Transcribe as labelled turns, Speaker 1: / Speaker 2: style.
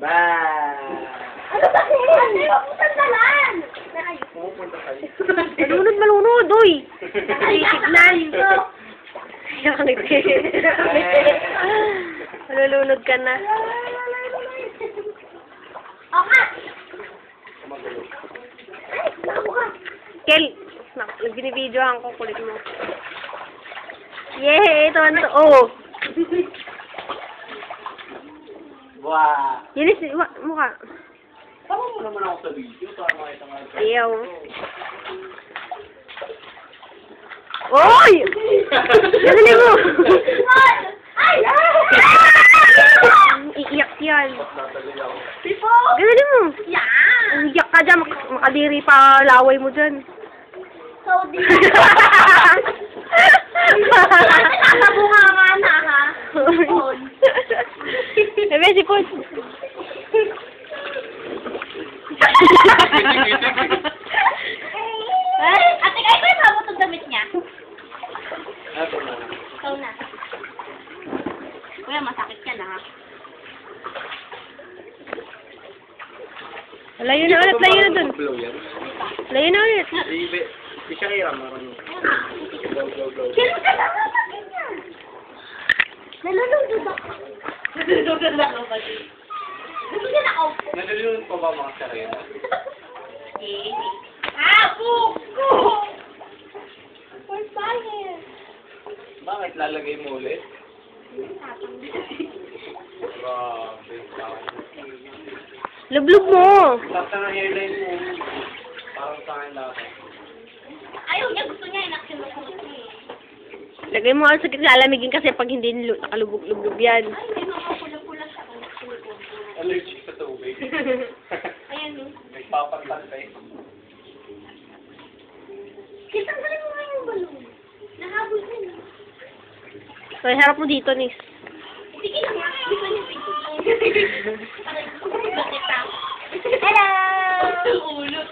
Speaker 1: Ano ba kasi? Ano ba sandalan?
Speaker 2: Pumupunta kayo.
Speaker 3: Malunod, uy!
Speaker 1: Nakasignan ko.
Speaker 3: Nakangiti. Malulunod ka na.
Speaker 1: Okay.
Speaker 3: Kel, binibidyohan ko, kulit mo. Yay! Ito, oh!
Speaker 2: Wow.
Speaker 3: Linis, mukha.
Speaker 2: Tama mo naman ako sa video. Tama ito nga.
Speaker 3: Ayaw. Oy! Galing mo!
Speaker 1: Ay!
Speaker 3: Iiyak yan.
Speaker 1: Before!
Speaker 3: Galing mo!
Speaker 1: Yeah!
Speaker 3: Iiyak ka dyan, makadiri pa laway mo dyan.
Speaker 1: So, di nakabunga nga na, ha?
Speaker 3: Ebe, si Pud.
Speaker 1: Ate, kayo ba yung habot ang damit niya?
Speaker 2: Ito na.
Speaker 1: Ikaw na. Kuya, masakit ka na, ha?
Speaker 3: Layo na ulit, layo na dun.
Speaker 2: Blow yan.
Speaker 3: Layo na ulit.
Speaker 2: Si Shakira marunong. Blow.
Speaker 1: Sino ka na naman niya? Nalulungdod ako. Nalulungdod ako ba siya? Gusto niya na ako.
Speaker 2: Nalulunod pa ba mga Shakira?
Speaker 1: Buko! For science!
Speaker 2: Bakit lalagay mo ulit? Grabe.
Speaker 3: Lublog mo.
Speaker 2: Tapos ang hairline mo. Parang sa akin lahat.
Speaker 1: Ayaw niya, gusto niya inaction mo niya.
Speaker 3: Lagay mo sa alamigin kasi pag hindi nakalubog-lubog yan.
Speaker 1: Ay, may mga pula-pula siya.
Speaker 2: Allergic sa tubig.
Speaker 1: Ayan, no?
Speaker 2: Nagpapantay.
Speaker 1: Kitang galing mo nga yung balon. Nahabol ko na.
Speaker 3: So, harap mo dito, Nis.
Speaker 1: Sige lang nga. Gusto niya picture. Hello! Ulo.